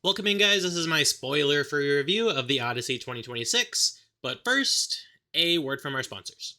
Welcome in, guys. This is my spoiler for your review of the Odyssey 2026. But first, a word from our sponsors.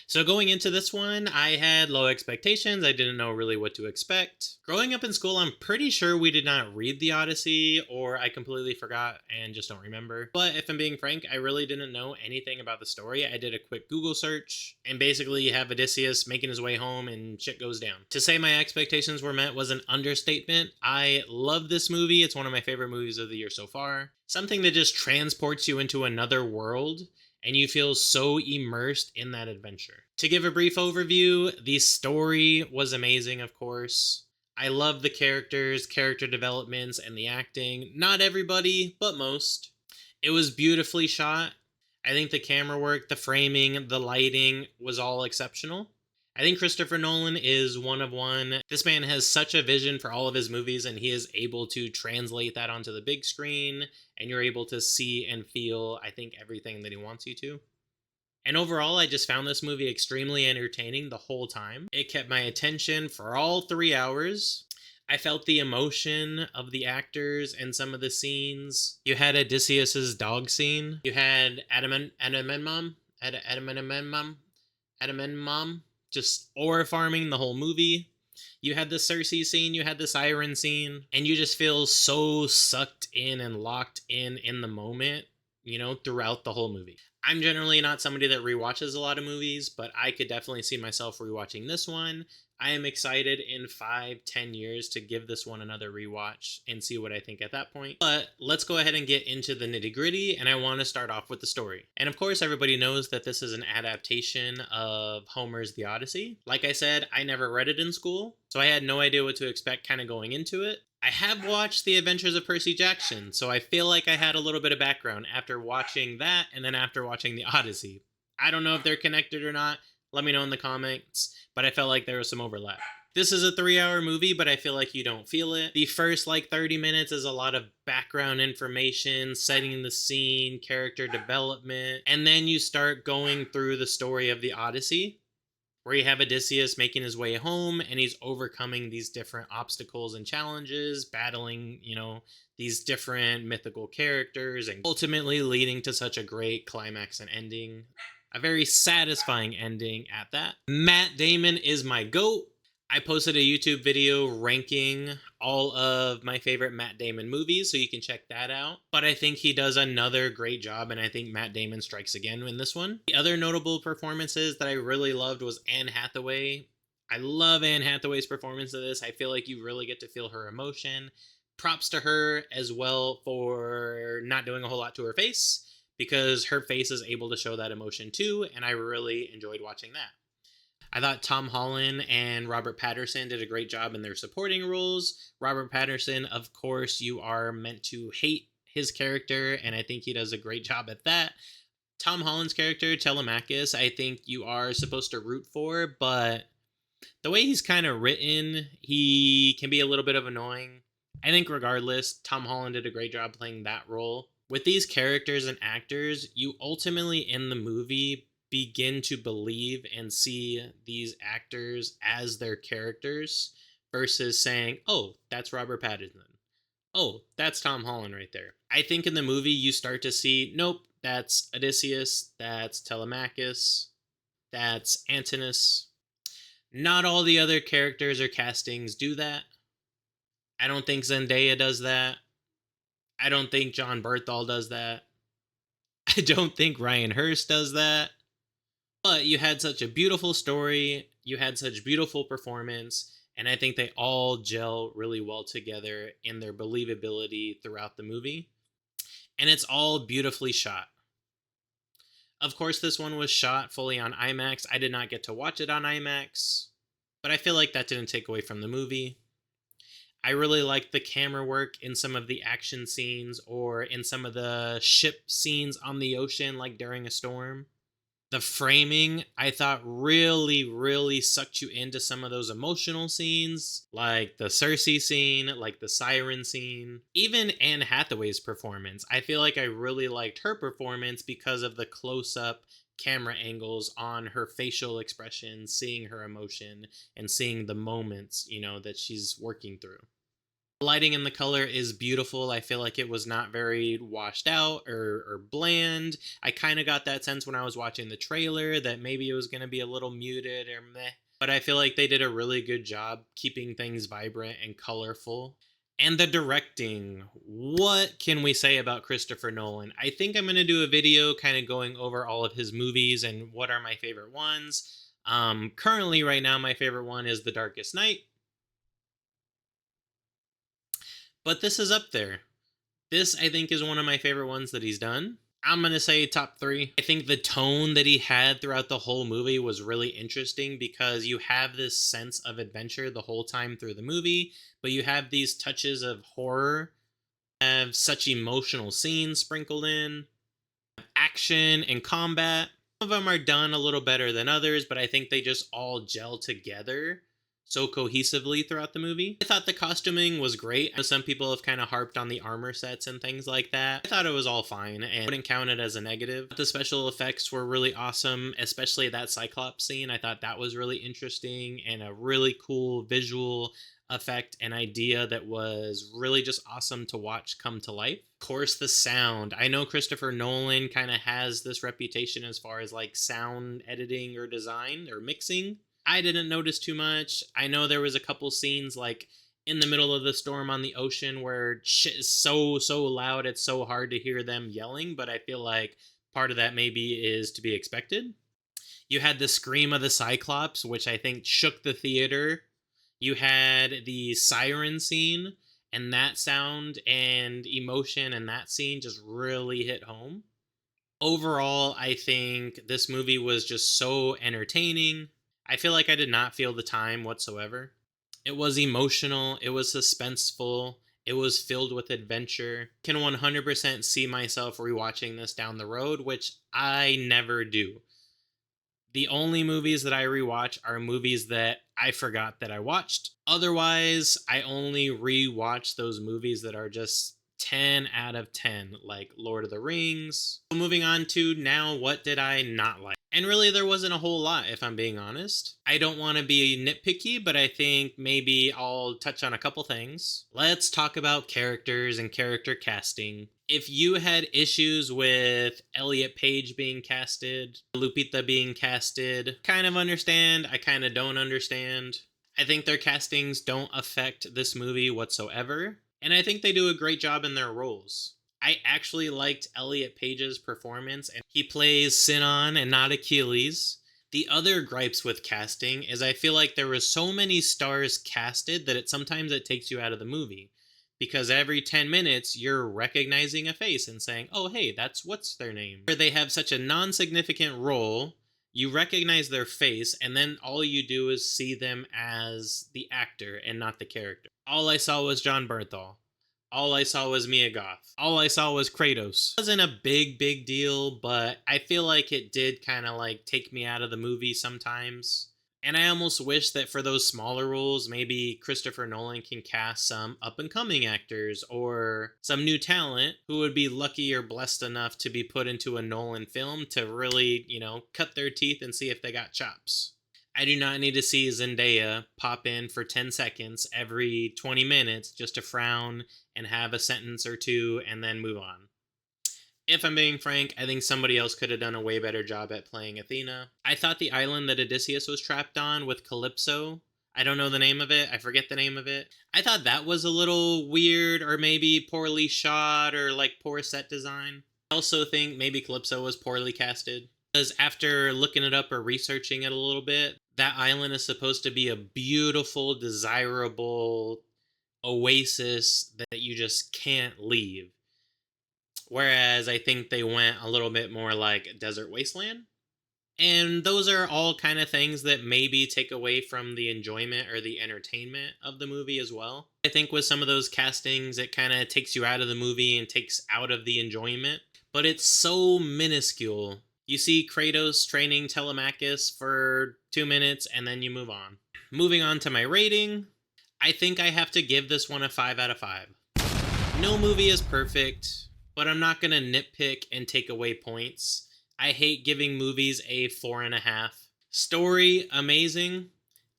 So going into this one, I had low expectations. I didn't know really what to expect. Growing up in school, I'm pretty sure we did not read the Odyssey, or I completely forgot and just don't remember. But if I'm being frank, I really didn't know anything about the story. I did a quick Google search, and basically you have Odysseus making his way home and shit goes down. To say my expectations were met was an understatement. I love this movie. It's one of my favorite movies of the year so far. Something that just transports you into another world and you feel so immersed in that adventure. To give a brief overview, the story was amazing, of course. I love the characters, character developments, and the acting. Not everybody, but most. It was beautifully shot. I think the camera work, the framing, the lighting was all exceptional. I think Christopher Nolan is one of one. This man has such a vision for all of his movies, and he is able to translate that onto the big screen, and you're able to see and feel, I think, everything that he wants you to. And overall, I just found this movie extremely entertaining the whole time. It kept my attention for all 3 hours. I felt the emotion of the actors and some of the scenes. You had Odysseus's dog scene. You had Adamemnon, just ore farming the whole movie. You had the Circe scene, you had the siren scene, and you just feel so sucked in and locked in the moment, throughout the whole movie. I'm generally not somebody that rewatches a lot of movies, but I could definitely see myself rewatching this one. I am excited in 5-10 years to give this one another rewatch and see what I think at that point. But let's go ahead and get into the nitty gritty, and I want to start off with the story. And of course, everybody knows that this is an adaptation of Homer's The Odyssey. Like I said, I never read it in school, so I had no idea what to expect kind of going into it. I have watched The Adventures of Percy Jackson, so I feel like I had a little bit of background after watching that and then after watching The Odyssey. I don't know if they're connected or not. Let me know in the comments, but I felt like there was some overlap. This is a 3-hour movie, but I feel like you don't feel it. The first 30 minutes is a lot of background information, setting the scene, character development, and then you start going through the story of the Odyssey, where you have Odysseus making his way home and he's overcoming these different obstacles and challenges, battling, these different mythical characters, and ultimately leading to such a great climax and ending. A very satisfying ending at that. Matt Damon is my GOAT. I posted a YouTube video ranking all of my favorite Matt Damon movies, so you can check that out. But I think he does another great job, and I think Matt Damon strikes again in this one. The other notable performances that I really loved was Anne Hathaway. I love Anne Hathaway's performance of this. I feel like you really get to feel her emotion. Props to her as well for not doing a whole lot to her face, because her face is able to show that emotion too, and I really enjoyed watching that. I thought Tom Holland and Robert Pattinson did a great job in their supporting roles. Robert Pattinson, of course, you are meant to hate his character, and I think he does a great job at that. Tom Holland's character, Telemachus, I think you are supposed to root for, but the way he's kind of written, he can be a little bit of annoying. I think regardless, Tom Holland did a great job playing that role. With these characters and actors, you ultimately in the movie begin to believe and see these actors as their characters versus saying, oh, that's Robert Pattinson. Oh, that's Tom Holland right there. I think in the movie you start to see, nope, that's Odysseus, that's Telemachus, that's Antinous. Not all the other characters or castings do that. I don't think Zendaya does that. I don't think John Berthal does that. I don't think Ryan Hurst does that. But you had such a beautiful story, you had such beautiful performance, and I think they all gel really well together in their believability throughout the movie. And it's all beautifully shot. Of course, this one was shot fully on IMAX. I did not get to watch it on IMAX, but I feel like that didn't take away from the movie. I really liked the camera work in some of the action scenes or in some of the ship scenes on the ocean, like during a storm. The framing, I thought, really sucked you into some of those emotional scenes, like the Circe scene, like the siren scene. Even Anne Hathaway's performance, I feel like I really liked her performance because of the close-up camera angles on her facial expression, seeing her emotion, and seeing the moments, that she's working through. The lighting and the color is beautiful. I feel like it was not very washed out or bland. I kind of got that sense when I was watching the trailer that maybe it was going to be a little muted or meh. But I feel like they did a really good job keeping things vibrant and colorful. And the directing. What can we say about Christopher Nolan? I think I'm going to do a video kind of going over all of his movies and what are my favorite ones. Currently, right now, my favorite one is The Darkest Knight. But this is up there. This, I think, is one of my favorite ones that he's done. I'm going to say top 3. I think the tone that he had throughout the whole movie was really interesting because you have this sense of adventure the whole time through the movie, but you have these touches of horror, have such emotional scenes sprinkled in, action and combat. Some of them are done a little better than others, but I think they just all gel together so cohesively throughout the movie. I thought the costuming was great. I know some people have kind of harped on the armor sets and things like that. I thought it was all fine and wouldn't count it as a negative. The special effects were really awesome, especially that Cyclops scene. I thought that was really interesting and a really cool visual effect and idea that was really just awesome to watch come to life. Of course, the sound. I know Christopher Nolan kind of has this reputation as far as like sound editing or design or mixing. I didn't notice too much. I know there was a couple scenes like in the middle of the storm on the ocean where shit is so loud it's so hard to hear them yelling, but I feel like part of that maybe is to be expected. You had the scream of the Cyclops, which I think shook the theater. You had the siren scene, and that sound and emotion and that scene just really hit home. Overall, I think this movie was just so entertaining. I feel like I did not feel the time whatsoever. It was emotional, it was suspenseful, it was filled with adventure. I can 100% see myself rewatching this down the road, which I never do. The only movies that I rewatch are movies that I forgot that I watched. Otherwise, I only rewatch those movies that are just 10 out of 10, like Lord of the Rings. So moving on to now, what did I not like? And really, there wasn't a whole lot, if I'm being honest. I don't want to be nitpicky, but I think maybe I'll touch on a couple things. Let's talk about characters and character casting. If you had issues with Elliot Page being casted, Lupita being casted, kind of understand, I kind of don't understand. I think their castings don't affect this movie whatsoever, and I think they do a great job in their roles. I actually liked Elliot Page's performance, and he plays Sinon and not Achilles. The other gripes with casting is I feel like there were so many stars casted that sometimes it takes you out of the movie. Because every 10 minutes, you're recognizing a face and saying, oh, hey, that's what's their name. Where they have such a non-significant role, you recognize their face, and then all you do is see them as the actor and not the character. All I saw was John Bernthal. All I saw was Mia Goth. All I saw was Kratos. It wasn't a big deal, but I feel like it did kind of like take me out of the movie sometimes. And I almost wish that for those smaller roles, maybe Christopher Nolan can cast some up-and-coming actors or some new talent who would be lucky or blessed enough to be put into a Nolan film to really, cut their teeth and see if they got chops. I do not need to see Zendaya pop in for 10 seconds every 20 minutes just to frown and have a sentence or two and then move on. If I'm being frank, I think somebody else could have done a way better job at playing Athena. I thought the island that Odysseus was trapped on with Calypso, I don't know the name of it, I forget the name of it. I thought that was a little weird or maybe poorly shot or like poor set design. I also think maybe Calypso was poorly casted. Because after looking it up or researching it a little bit, that island is supposed to be a beautiful, desirable oasis that you just can't leave. Whereas I think they went a little bit more like desert wasteland. And those are all kind of things that maybe take away from the enjoyment or the entertainment of the movie as well. I think with some of those castings, it kind of takes you out of the movie and takes out of the enjoyment. But it's so minuscule. You see Kratos training Telemachus for 2 minutes and then you move on. Moving on to my rating, I think I have to give this one a 5 out of 5. No movie is perfect, but I'm not going to nitpick and take away points. I hate giving movies a 4.5. Story, amazing.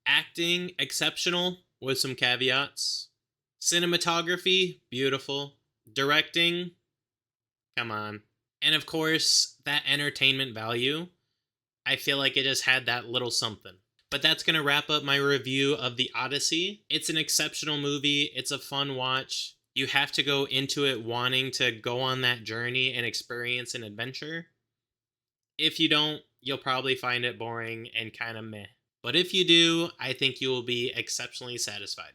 Acting, exceptional, with some caveats. Cinematography, beautiful. Directing, come on. And of course, that entertainment value. I feel like it just had that little something. But that's going to wrap up my review of the Odyssey. It's an exceptional movie. It's a fun watch. You have to go into it wanting to go on that journey and experience an adventure. If you don't, you'll probably find it boring and kind of meh. But if you do, I think you will be exceptionally satisfied.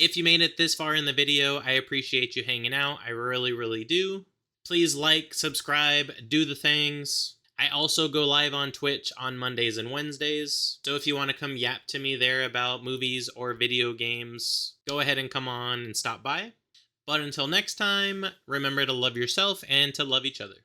If you made it this far in the video, I appreciate you hanging out. I really, really do. Please like, subscribe, do the things. I also go live on Twitch on Mondays and Wednesdays, so if you want to come yap to me there about movies or video games, go ahead and come on and stop by. But until next time, remember to love yourself and to love each other.